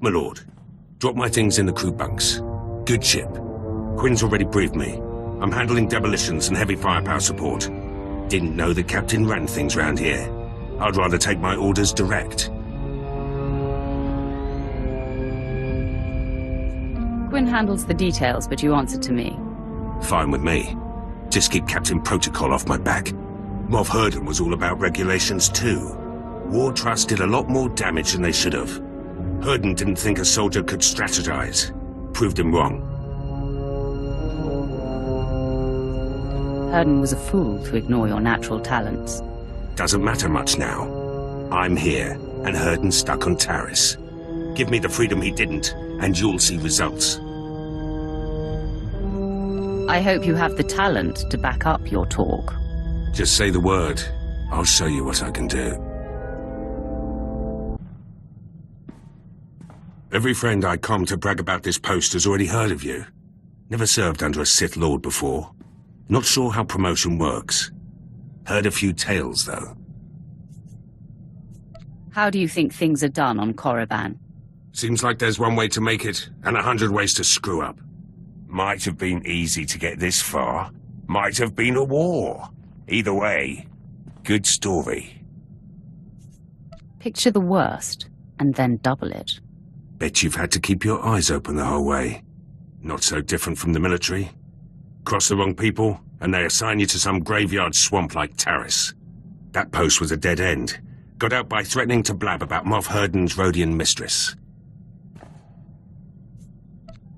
My lord, drop my things in the crew bunks. Good ship. Quinn's already briefed me. I'm handling demolitions and heavy firepower support. Didn't know the captain ran things round here. I'd rather take my orders direct. Quinn handles the details, but you answer to me. Fine with me. Just keep Captain Protocol off my back. Moff Herden was all about regulations too. War Trust did a lot more damage than they should have. Herden didn't think a soldier could strategize. Proved him wrong. Herden was a fool to ignore your natural talents. Doesn't matter much now. I'm here, and Herden's stuck on Taris. Give me the freedom he didn't, and you'll see results. I hope you have the talent to back up your talk. Just say the word. I'll show you what I can do. Every friend I come to brag about this post has already heard of you. Never served under a Sith Lord before. Not sure how promotion works. Heard a few tales, though. How do you think things are done on Korriban? Seems like there's one way to make it, and 100 ways to screw up. Might have been easy to get this far. Might have been a war. Either way, good story. Picture the worst, and then double it. Bet you've had to keep your eyes open the whole way. Not so different from the military. Cross the wrong people, and they assign you to some graveyard swamp like Taris. That post was a dead end. Got out by threatening to blab about Moff Herden's Rhodian mistress.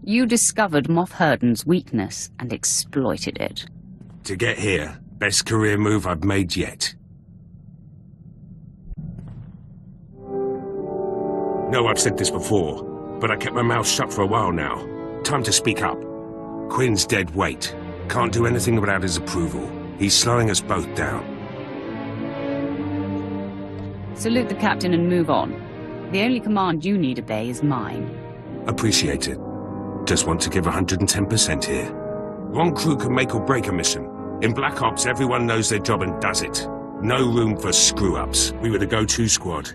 You discovered Moff Herden's weakness and exploited it. To get here, best career move I've made yet. No, I've said this before, but I kept my mouth shut for a while now. Time to speak up. Quinn's dead weight. Can't do anything without his approval. He's slowing us both down. Salute the captain and move on. The only command you need obey is mine. Appreciate it. Just want to give 110% here. One crew can make or break a mission. In Black Ops, everyone knows their job and does it. No room for screw-ups. We were the go-to squad.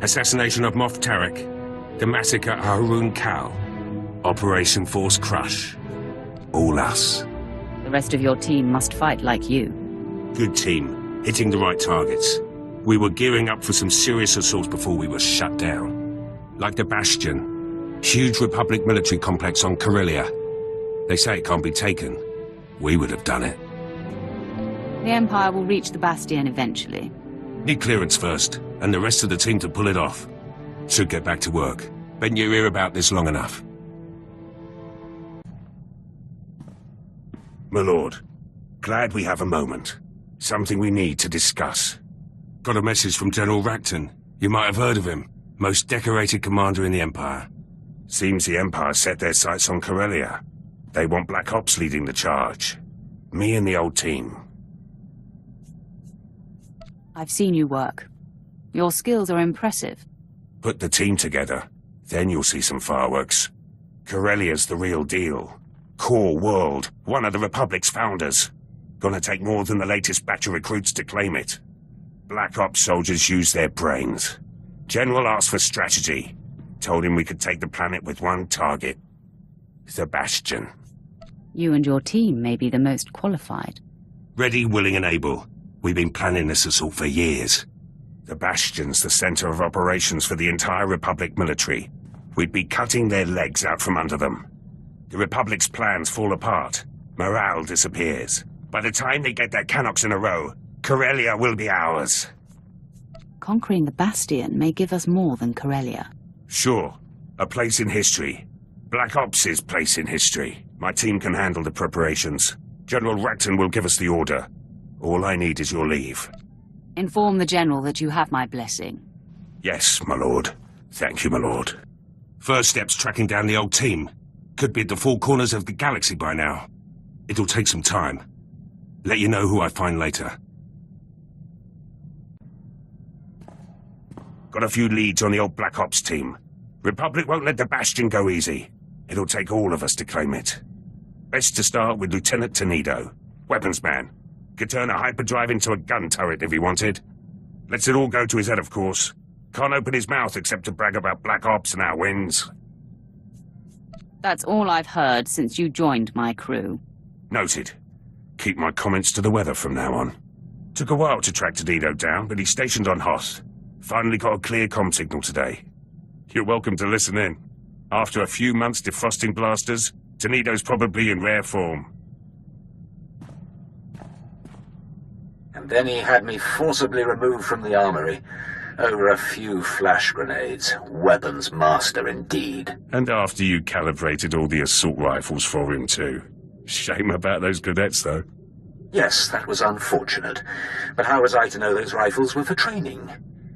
Assassination of Moff Tarek. The massacre at Haroun Kal. Operation Force Crush. All us. The rest of your team must fight like you. Good team. Hitting the right targets. We were gearing up for some serious assaults before we were shut down. Like the Bastion. Huge Republic military complex on Corellia. They say it can't be taken. We would have done it. The Empire will reach the Bastion eventually. Need clearance first, and the rest of the team to pull it off. Should get back to work. Bent your ear about this long enough. My lord, glad we have a moment. Something we need to discuss. Got a message from General Racton. You might have heard of him. Most decorated commander in the Empire. Seems the Empire set their sights on Corellia. They want Black Ops leading the charge. Me and the old team. I've seen you work. Your skills are impressive. Put the team together, then you'll see some fireworks. Corellia's the real deal. Core world, one of the Republic's founders. Gonna take more than the latest batch of recruits to claim it. Black Ops soldiers use their brains. General asked for strategy. Told him we could take the planet with one target. The Bastion. You and your team may be the most qualified. Ready, willing and able. We've been planning this assault for years. The Bastion's the center of operations for the entire Republic military. We'd be cutting their legs out from under them. The Republic's plans fall apart. Morale disappears. By the time they get their Canox in a row, Corellia will be ours. Conquering the Bastion may give us more than Corellia. Sure. A place in history. Black Ops' place in history. My team can handle the preparations. General Racton will give us the order. All I need is your leave. Inform the General that you have my blessing. Yes, my lord. Thank you, my lord. First step's tracking down the old team. Could be at the four corners of the galaxy by now. It'll take some time. Let you know who I find later. Got a few leads on the old Black Ops team. Republic won't let the Bastion go easy. It'll take all of us to claim it. Best to start with Lieutenant Tenedo. Weapons man. Could turn a hyperdrive into a gun turret if he wanted. Lets it all go to his head, of course. Can't open his mouth except to brag about Black Ops and our wins. That's all I've heard since you joined my crew. Noted. Keep my comments to the weather from now on. Took a while to track Tenido down, but he's stationed on Hoth. Finally got a clear comm signal today. You're welcome to listen in. After a few months defrosting blasters, Tenido's probably in rare form. And then he had me forcibly removed from the armory. Over a few flash grenades. Weapons master indeed. And after you calibrated all the assault rifles for him too. Shame about those cadets though. Yes, that was unfortunate. But how was I to know those rifles were for training?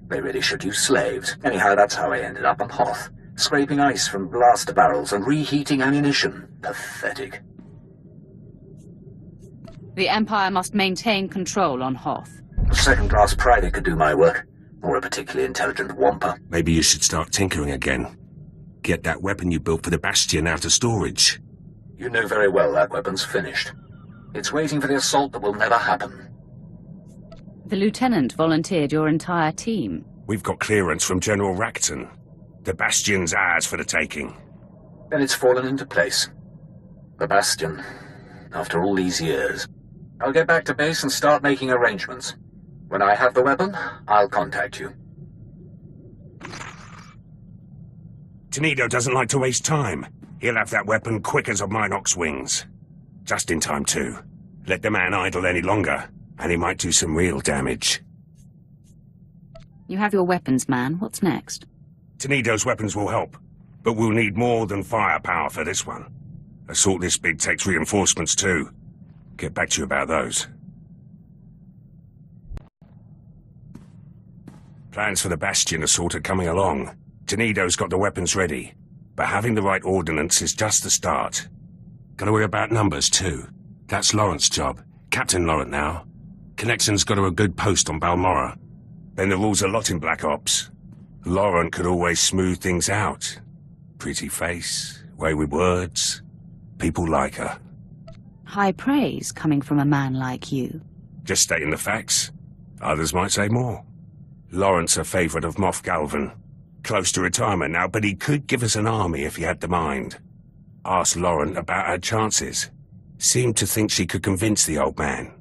They really should use slaves. Anyhow, that's how I ended up on Hoth. Scraping ice from blaster barrels and reheating ammunition. Pathetic. The Empire must maintain control on Hoth. A second-class private could do my work. Or a particularly intelligent wampa. Maybe you should start tinkering again. Get that weapon you built for the Bastion out of storage. You know very well that weapon's finished. It's waiting for the assault that will never happen. The Lieutenant volunteered your entire team. We've got clearance from General Racton. The Bastion's ours for the taking. Then it's fallen into place. The Bastion. After all these years. I'll get back to base and start making arrangements. When I have the weapon, I'll contact you. Tenido doesn't like to waste time. He'll have that weapon quick as a Minox wings. Just in time, too. Let the man idle any longer, and he might do some real damage. You have your weapons, man. What's next? Tenido's weapons will help, but we'll need more than firepower for this one. Assault this big takes reinforcements, too. Get back to you about those. Plans for the Bastion assault are coming along. Tenido's got the weapons ready, but having the right ordnance is just the start. Gotta worry about numbers, too. That's Laurent's job. Captain Laurent now. Connection's got her a good post on Balmorra. Then the rules a lot in Black Ops. Laurent could always smooth things out. Pretty face, way with words. People like her. High praise coming from a man like you. Just stating the facts. Others might say more. Laurent's a favourite of Moff Galvan. Close to retirement now, but he could give us an army if he had the mind. Asked Laurent about her chances. Seemed to think she could convince the old man.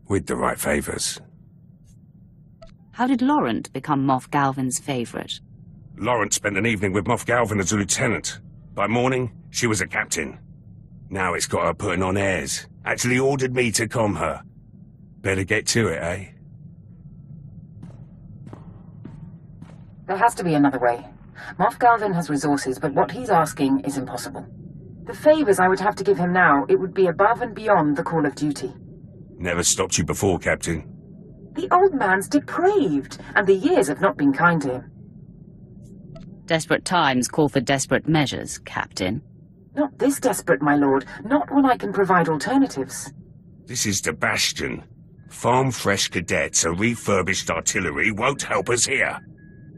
With the right favours. How did Laurent become Moff Galvan's favourite? Laurent spent an evening with Moff Galvan as a lieutenant. By morning, she was a captain. Now it's got her putting on airs. Actually ordered me to comm her. Better get to it, eh? There has to be another way. Moff Galvan has resources, but what he's asking is impossible. The favours I would have to give him now, it would be above and beyond the call of duty. Never stopped you before, Captain. The old man's depraved, and the years have not been kind to him. Desperate times call for desperate measures, Captain. Not this desperate, my lord. Not when I can provide alternatives. This is the Bastion. Farm-fresh cadets and refurbished artillery won't help us here.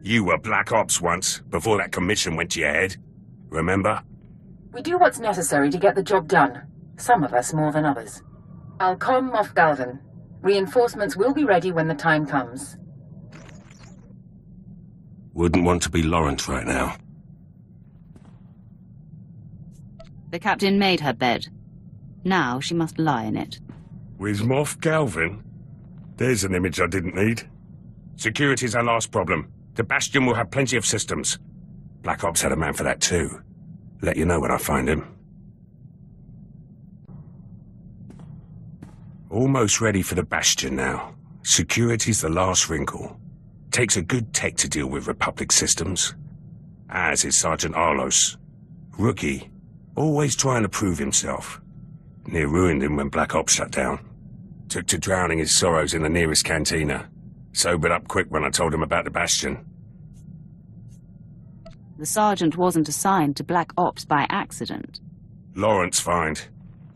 You were Black Ops once, before that commission went to your head. Remember? We do what's necessary to get the job done. Some of us more than others. I'll comm Moff Galvan. Reinforcements will be ready when the time comes. Wouldn't want to be Laurent right now. The captain made her bed. Now she must lie in it. With Moff Galvan? There's an image I didn't need. Security's our last problem. The Bastion will have plenty of systems. Black Ops had a man for that too. Let you know when I find him. Almost ready for the Bastion now. Security's the last wrinkle. Takes a good tech to deal with Republic systems. As is Sergeant Arlos. Rookie. Always trying to prove himself. Near ruined him when Black Ops shut down. Took to drowning his sorrows in the nearest cantina. Sobered up quick when I told him about the Bastion. The sergeant wasn't assigned to Black Ops by accident. Laurent's find.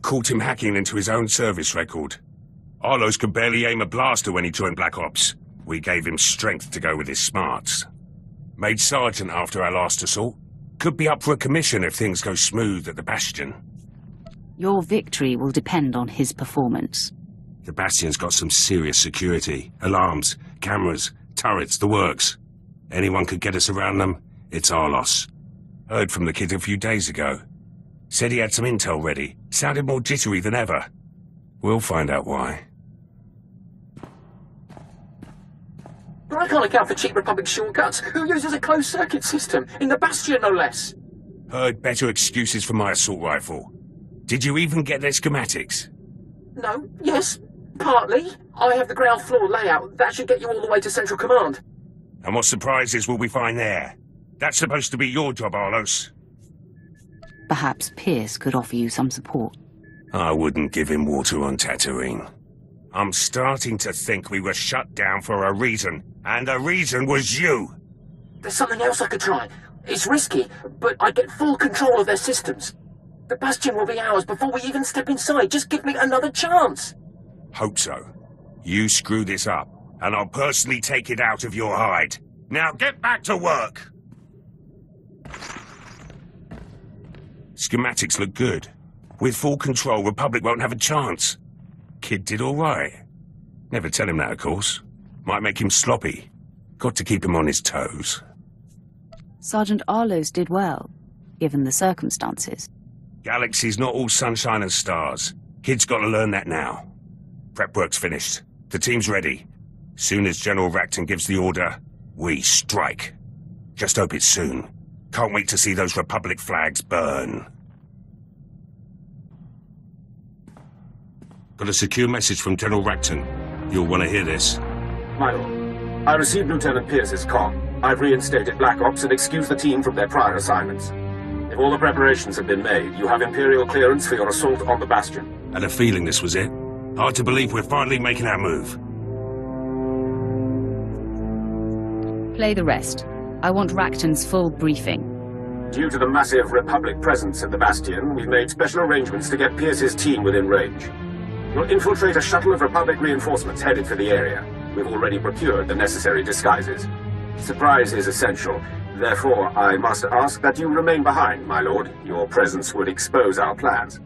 Caught him hacking into his own service record. Arlos could barely aim a blaster when he joined Black Ops. We gave him strength to go with his smarts. Made sergeant after our last assault. Could be up for a commission if things go smooth at the Bastion. Your victory will depend on his performance. The Bastion's got some serious security. Alarms, cameras, turrets, the works. Anyone could get us around them, it's our loss. Heard from the kid a few days ago. Said he had some intel ready. Sounded more jittery than ever. We'll find out why. But I can't account for cheap Republic shortcuts. Who uses a closed-circuit system? In the Bastion, no less. Heard better excuses for my assault rifle. Did you even get their schematics? No, yes, partly. I have the ground floor layout. That should get you all the way to Central Command. And what surprises will we find there? That's supposed to be your job, Arlos. Perhaps Pierce could offer you some support. I wouldn't give him water on Tatooine. I'm starting to think we were shut down for a reason, and the reason was you! There's something else I could try. It's risky, but I get full control of their systems. The Bastion will be ours before we even step inside. Just give me another chance. Hope so. You screw this up, and I'll personally take it out of your hide. Now get back to work! Schematics look good. With full control, Republic won't have a chance. Kid did all right. Never tell him that, of course. Might make him sloppy. Got to keep him on his toes. Sergeant Arlos did well, given the circumstances. Galaxy's not all sunshine and stars. Kid's got to learn that now. Prep work's finished. The team's ready. Soon as General Racton gives the order, we strike. Just hope it's soon. Can't wait to see those Republic flags burn. Got a secure message from General Racton. You'll want to hear this. My lord, I received Lieutenant Pierce's comm. I've reinstated Black Ops and excused the team from their prior assignments. If all the preparations have been made, you have Imperial clearance for your assault on the Bastion. Had a feeling this was it. Hard to believe we're finally making our move. Play the rest. I want Racton's full briefing. Due to the massive Republic presence at the Bastion, we've made special arrangements to get Pierce's team within range. You'll infiltrate a shuttle of Republic reinforcements headed for the area. We've already procured the necessary disguises. Surprise is essential. Therefore, I must ask that you remain behind, my lord. Your presence would expose our plans.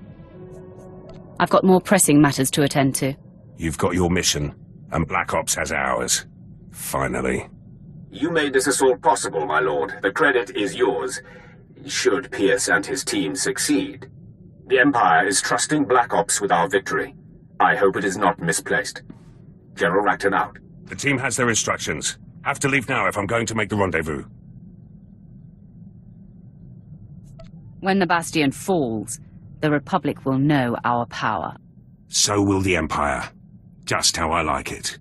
I've got more pressing matters to attend to. You've got your mission, and Black Ops has ours. Finally. You made this assault possible, my lord. The credit is yours, should Pierce and his team succeed. The Empire is trusting Black Ops with our victory. I hope it is not misplaced. General Racton out. The team has their instructions. Have to leave now if I'm going to make the rendezvous. When the Bastion falls, the Republic will know our power. So will the Empire. Just how I like it.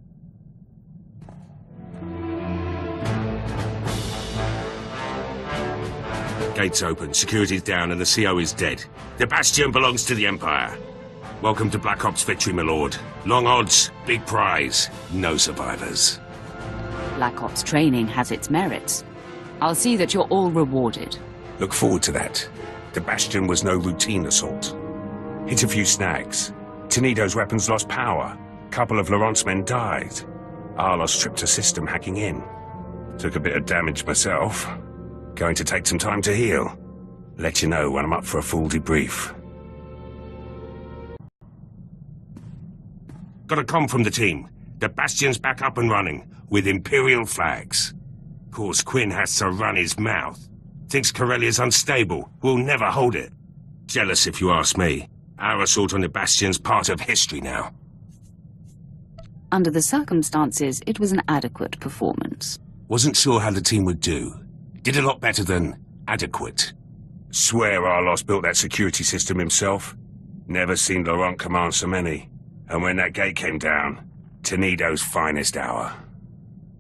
Gates open, security's down, and the CO is dead. The Bastion belongs to the Empire. Welcome to Black Ops victory, my lord. Long odds, big prize, no survivors. Black Ops training has its merits. I'll see that you're all rewarded. Look forward to that. The Bastion was no routine assault. Hit a few snags. Tenido's weapons lost power. Couple of Laurent's men died. Arlos tripped a system hacking in. Took a bit of damage myself. Going to take some time to heal. Let you know when I'm up for a full debrief. Got a comm from the team. The Bastion's back up and running, with Imperial flags. Course Quinn has to run his mouth. Thinks Corellia's unstable. We'll never hold it. Jealous if you ask me. Our assault on the Bastion's part of history now. Under the circumstances, it was an adequate performance. Wasn't sure how the team would do. Did a lot better than adequate. Swear Arlos built that security system himself. Never seen Laurent command so many. And when that gate came down, Tenido's finest hour.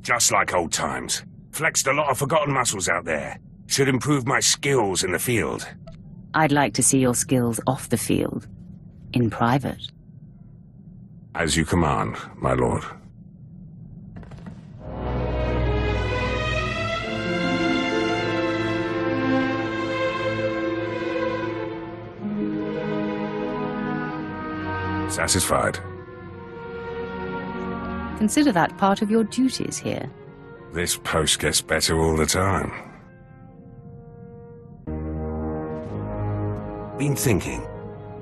Just like old times. Flexed a lot of forgotten muscles out there. Should improve my skills in the field. I'd like to see your skills off the field. In private. As you command, my lord. Satisfied. Consider that part of your duties here. This post gets better all the time. Been thinking.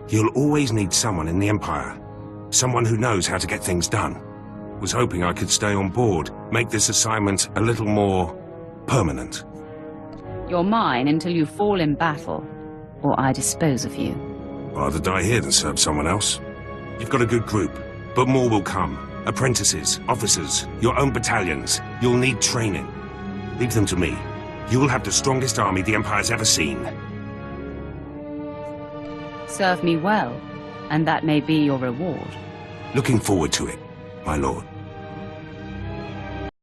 You'll always need someone in the Empire. Someone who knows how to get things done. Was hoping I could stay on board, make this assignment a little more Permanent. You're mine until you fall in battle, or I dispose of you. Rather die here than serve someone else. You've got a good group, but more will come. Apprentices, officers, your own battalions. You'll need training. Leave them to me. You will have the strongest army the Empire's ever seen. Serve me well, and that may be your reward. Looking forward to it, my lord.